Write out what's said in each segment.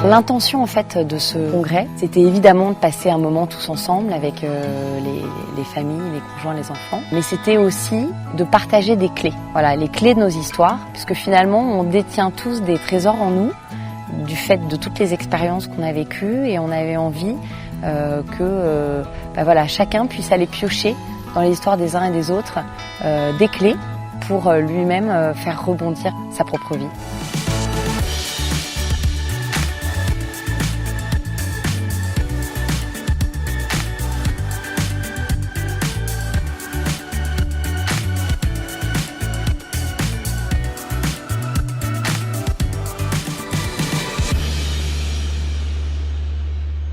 L'intention en fait de ce congrès, c'était évidemment de passer un moment tous ensemble avec les familles, les conjoints, les enfants. Mais c'était aussi de partager des clés. Voilà, les clés de nos histoires, puisque finalement on détient tous des trésors en nous, du fait de toutes les expériences qu'on a vécues, et on avait envie que chacun puisse aller piocher dans les histoires des uns et des autres des clés pour lui-même faire rebondir sa propre vie.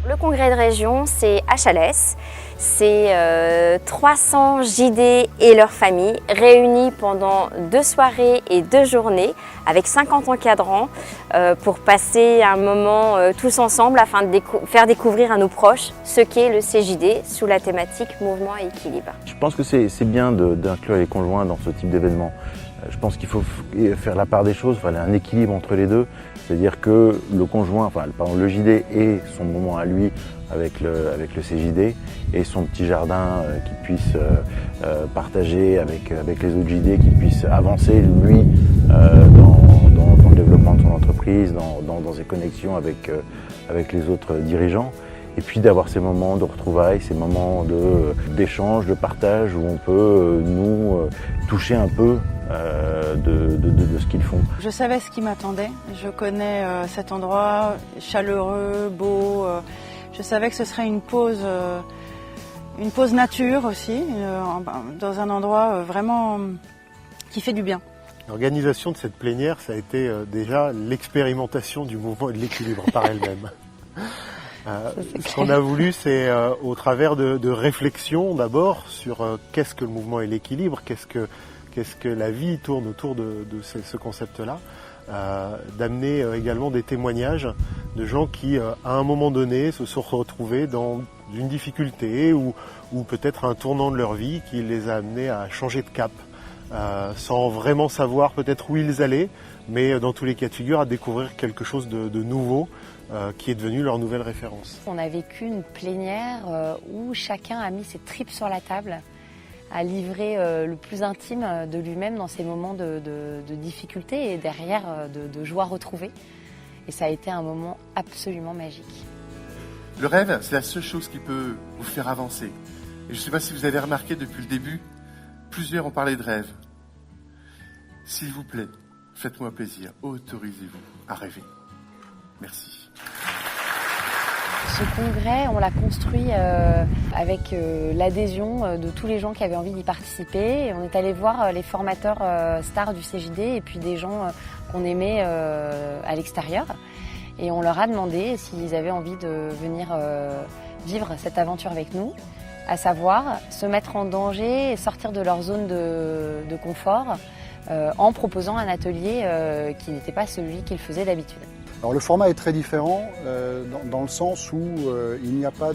Le congrès de région, c'est à Chalès. C'est 300 JD et leurs familles réunis pendant 2 soirées et 2 journées avec 50 encadrants pour passer un moment tous ensemble afin de faire découvrir à nos proches ce qu'est le CJD sous la thématique mouvement et équilibre. Je pense que c'est bien d'inclure les conjoints dans ce type d'événement. Je pense qu'il faut faire la part des choses, un équilibre entre les deux. C'est-à-dire que le conjoint, le JD ait son moment à lui avec le CJD et son petit jardin qu'il puisse partager avec les autres JD, qu'il puisse avancer lui dans le développement de son entreprise, dans ses connexions avec les autres dirigeants. Et puis d'avoir ces moments de retrouvailles, ces moments d'échange, de partage où on peut nous toucher un peu de ce qu'ils font. Je savais ce qui m'attendait. Je connais cet endroit chaleureux, beau. Je savais que ce serait une pause nature aussi, dans un endroit vraiment qui fait du bien. L'organisation de cette plénière, ça a été déjà l'expérimentation du mouvement et de l'équilibre par elle-même. Ce qu'on a voulu, c'est au travers de réflexions d'abord sur qu'est-ce que le mouvement et l'équilibre, qu'est-ce que la vie tourne autour de ce concept-là, d'amener également des témoignages de gens qui, à un moment donné, se sont retrouvés dans une difficulté ou peut-être un tournant de leur vie qui les a amenés à changer de cap, sans vraiment savoir peut-être où ils allaient, mais dans tous les cas de figure, à découvrir quelque chose de nouveau, qui est devenu leur nouvelle référence. On a vécu une plénière où chacun a mis ses tripes sur la table, a livré le plus intime de lui-même dans ces moments de difficulté et derrière de joie retrouvée. Et ça a été un moment absolument magique. Le rêve, c'est la seule chose qui peut vous faire avancer. Et je ne sais pas si vous avez remarqué depuis le début, plusieurs ont parlé de rêve. S'il vous plaît, faites-moi plaisir, autorisez-vous à rêver. Merci. Ce congrès, on l'a construit avec l'adhésion de tous les gens qui avaient envie d'y participer. Et on est allé voir les formateurs stars du CJD et puis des gens qu'on aimait à l'extérieur. Et on leur a demandé s'ils avaient envie de venir vivre cette aventure avec nous, à savoir se mettre en danger et sortir de leur zone de confort en proposant un atelier qui n'était pas celui qu'ils faisaient d'habitude. Alors le format est très différent dans le sens où il n'y a pas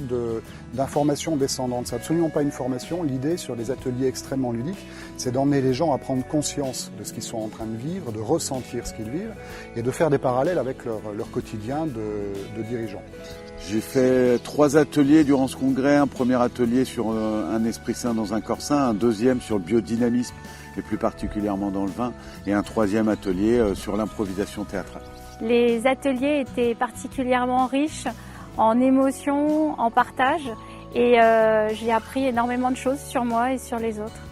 d'information descendante. C'est absolument pas une formation. L'idée sur des ateliers extrêmement ludiques, c'est d'emmener les gens à prendre conscience de ce qu'ils sont en train de vivre, de ressentir ce qu'ils vivent et de faire des parallèles avec leur quotidien de dirigeants. J'ai fait 3 ateliers durant ce congrès. Un premier atelier sur un esprit sain dans un corps sain, un deuxième sur le biodynamisme et plus particulièrement dans le vin et un 3e atelier sur l'improvisation théâtrale. Les ateliers étaient particulièrement riches en émotions, en partage et j'ai appris énormément de choses sur moi et sur les autres.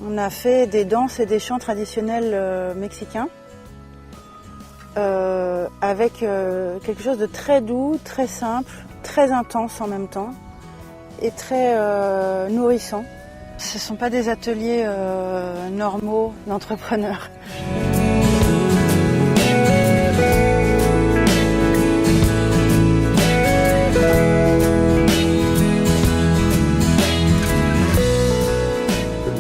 On a fait des danses et des chants traditionnels mexicains avec quelque chose de très doux, très simple, très intense en même temps et très nourrissant. Ce ne sont pas des ateliers normaux d'entrepreneurs.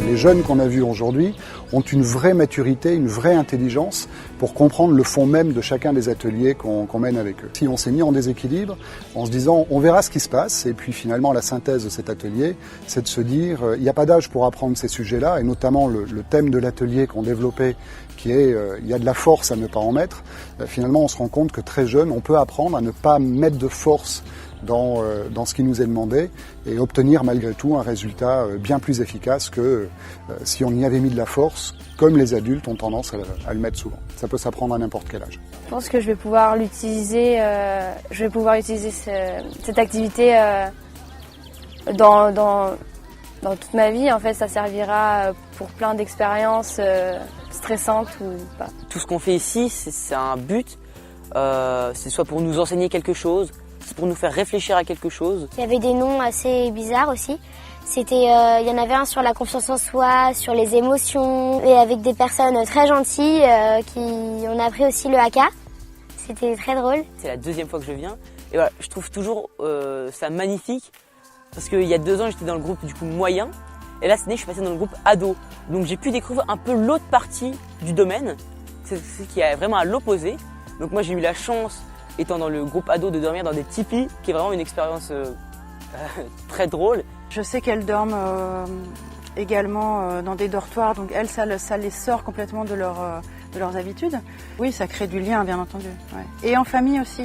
Les jeunes qu'on a vus aujourd'hui ont une vraie maturité, une vraie intelligence pour comprendre le fond même de chacun des ateliers qu'on mène avec eux. Si on s'est mis en déséquilibre en se disant on verra ce qui se passe, et puis finalement la synthèse de cet atelier, c'est de se dire il n'y a pas d'âge pour apprendre ces sujets-là, et notamment le thème de l'atelier qu'on développait, qui est il y a de la force à ne pas en mettre. Finalement on se rend compte que très jeune on peut apprendre à ne pas mettre de force dans ce qui nous est demandé et obtenir malgré tout un résultat bien plus efficace que si on y avait mis de la force, comme les adultes ont tendance à le mettre souvent. Ça peut s'apprendre à n'importe quel âge. Je pense que je vais pouvoir utiliser cette activité dans toute ma vie. En fait, ça servira pour plein d'expériences stressantes ou pas. Tout ce qu'on fait ici, c'est un but. C'est soit pour nous enseigner quelque chose, c'est pour nous faire réfléchir à quelque chose. Il y avait des noms assez bizarres aussi. Il y en avait un sur la confiance en soi, sur les émotions, et avec des personnes très gentilles on a appris aussi le haka. C'était très drôle. C'est la deuxième fois que je viens, et voilà, je trouve toujours ça magnifique, parce qu'il y a 2 ans j'étais dans le groupe du coup moyen, et là cette année je suis passé dans le groupe ado. Donc j'ai pu découvrir un peu l'autre partie du domaine, c'est ce qui est vraiment à l'opposé. Donc moi j'ai eu la chance, étant dans le groupe ado, de dormir dans des tipis, qui est vraiment une expérience très drôle. Je sais qu'elles dorment également dans des dortoirs, donc elles, ça les sort complètement de leurs habitudes. Oui, ça crée du lien, bien entendu. Ouais. Et en famille aussi.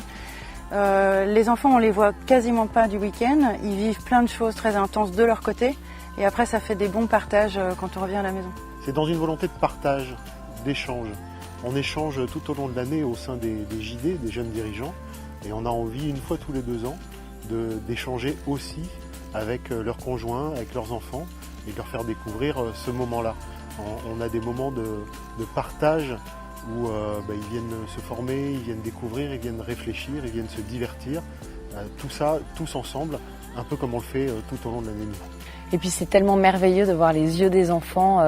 Les enfants, on les voit quasiment pas du week-end. Ils vivent plein de choses très intenses de leur côté. Et après, ça fait des bons partages quand on revient à la maison. C'est dans une volonté de partage, d'échange. On échange tout au long de l'année au sein des JD, des jeunes dirigeants, et on a envie, une fois tous les 2 ans, d'échanger aussi avec leurs conjoints, avec leurs enfants, et de leur faire découvrir ce moment-là. On a des moments de partage où ils viennent se former, ils viennent découvrir, ils viennent réfléchir, ils viennent se divertir. Tout ça, tous ensemble, un peu comme on le fait tout au long de l'année. Et puis c'est tellement merveilleux de voir les yeux des enfants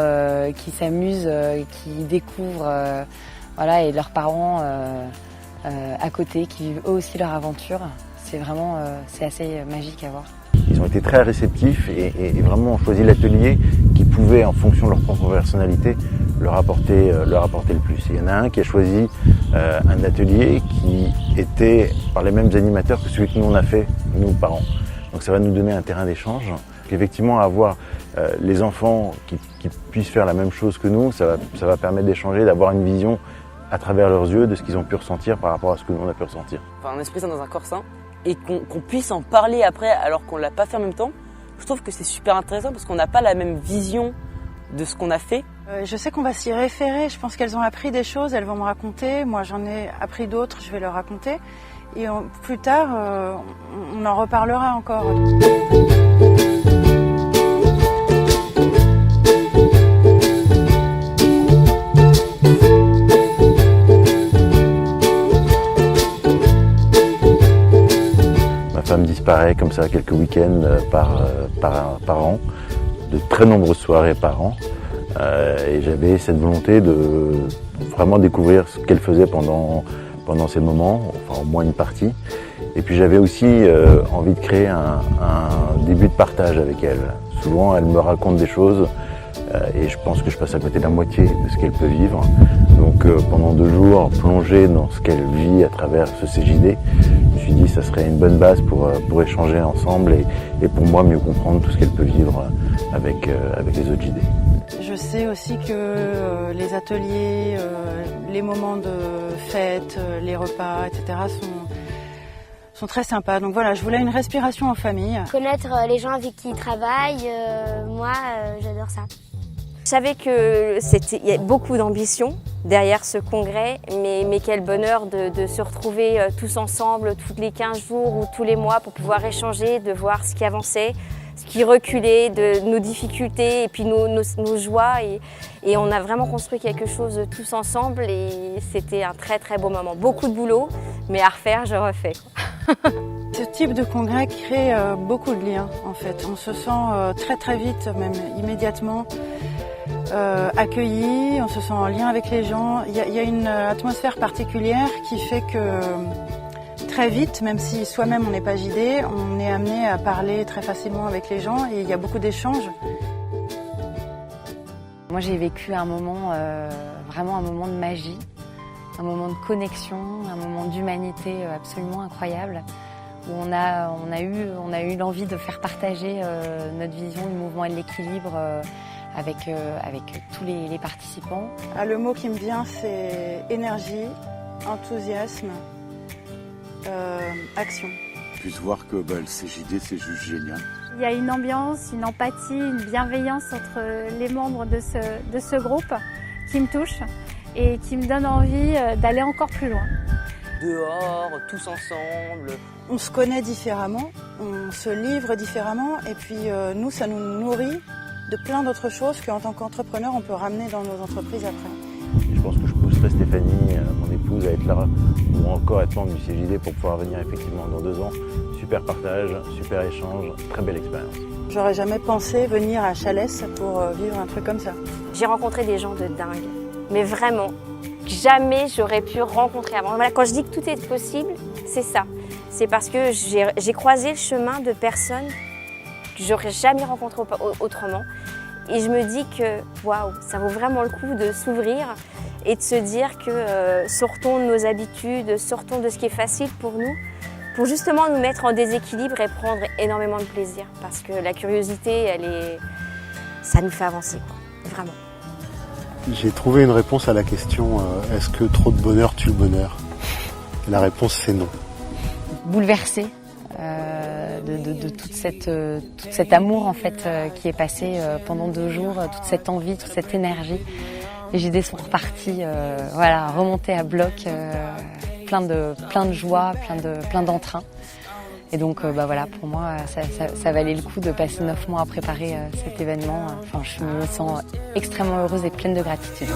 qui s'amusent, qui découvrent, voilà, et leurs parents à côté, qui vivent eux aussi leur aventure. C'est vraiment, c'est assez magique à voir. Ils ont été très réceptifs et vraiment ont choisi l'atelier qui pouvait, en fonction de leur propre personnalité, leur apporter le plus. Il y en a un qui a choisi un atelier qui était par les mêmes animateurs que celui que nous on a fait, nous parents. Donc ça va nous donner un terrain d'échange. Effectivement, avoir les enfants qui puissent faire la même chose que nous, ça va permettre d'échanger, d'avoir une vision à travers leurs yeux de ce qu'ils ont pu ressentir par rapport à ce que nous on a pu ressentir. Enfin, un esprit sain dans un corps sain, et qu'on puisse en parler après alors qu'on ne l'a pas fait en même temps, je trouve que c'est super intéressant parce qu'on n'a pas la même vision de ce qu'on a fait. Je sais qu'on va s'y référer, je pense qu'elles ont appris des choses, elles vont me raconter, moi j'en ai appris d'autres, je vais leur raconter, et plus tard on en reparlera encore. Ma femme disparaît comme ça quelques week-ends par an, de très nombreuses soirées par an. Et j'avais cette volonté de vraiment découvrir ce qu'elle faisait pendant ces moments, enfin au moins une partie. Et puis j'avais aussi envie de créer un début de partage avec elle. Souvent elle me raconte des choses et je pense que je passe à côté de la moitié de ce qu'elle peut vivre. Donc pendant 2 jours, plonger dans ce qu'elle vit à travers ce CJD, je me suis dit que ça serait une bonne base pour échanger ensemble et pour moi mieux comprendre tout ce qu'elle peut vivre avec les autres JD. Je sais aussi que les ateliers, les moments de fête, les repas, etc. sont très sympas. Donc voilà, je voulais une respiration en famille. Connaître les gens avec qui ils travaillent, moi j'adore ça. Je savais qu'il y a beaucoup d'ambition derrière ce congrès, mais quel bonheur de se retrouver tous ensemble tous les 15 jours ou tous les mois pour pouvoir échanger, de voir ce qui avançait, ce qui reculait, de nos difficultés et puis nos joies. Et on a vraiment construit quelque chose tous ensemble et c'était un très très beau moment. Beaucoup de boulot, mais à refaire, je refais. Ce type de congrès crée beaucoup de liens en fait. On se sent très très vite, même immédiatement, accueilli, on se sent en lien avec les gens. Il y a une atmosphère particulière qui fait que très vite, même si soi-même on n'est pas JD, on est amené à parler très facilement avec les gens et il y a beaucoup d'échanges. Moi j'ai vécu un moment, vraiment un moment de magie. un moment de connexion, un moment d'humanité absolument incroyable, où on a eu l'envie de faire partager notre vision du mouvement et de l'équilibre avec tous les participants. Ah, le mot qui me vient, c'est énergie, enthousiasme, action. Puis voir que le CJD, c'est juste génial. Il y a une ambiance, une empathie, une bienveillance entre les membres de ce groupe qui me touche et qui me donne envie d'aller encore plus loin. Dehors, tous ensemble. On se connaît différemment, on se livre différemment et puis nous, ça nous nourrit de plein d'autres choses qu'en tant qu'entrepreneur, on peut ramener dans nos entreprises après. Je pense que je pousserai Stéphanie, mon épouse, à être là ou encore être membre du CJD pour pouvoir venir effectivement dans 2 ans. Super partage, super échange, très belle expérience. J'aurais jamais pensé venir à Chalès pour vivre un truc comme ça. J'ai rencontré des gens de dingue, mais vraiment, jamais j'aurais pu rencontrer avant. Voilà, quand je dis que tout est possible, c'est ça. C'est parce que j'ai croisé le chemin de personnes que j'aurais jamais rencontrées autrement. Et je me dis que waouh, ça vaut vraiment le coup de s'ouvrir et de se dire que sortons de nos habitudes, sortons de ce qui est facile pour nous, pour justement nous mettre en déséquilibre et prendre énormément de plaisir. Parce que la curiosité, ça nous fait avancer, quoi. Vraiment. J'ai trouvé une réponse à la question est-ce que trop de bonheur tue le bonheur? La réponse, c'est non. Bouleversée de tout cet amour en fait qui est passé pendant 2 jours, toute cette envie, toute cette énergie. Les idées sont reparties, remontées à bloc, plein de joie, plein d'entrain. Et donc pour moi ça valait le coup de passer 9 mois à préparer cet événement. Je me sens extrêmement heureuse et pleine de gratitude.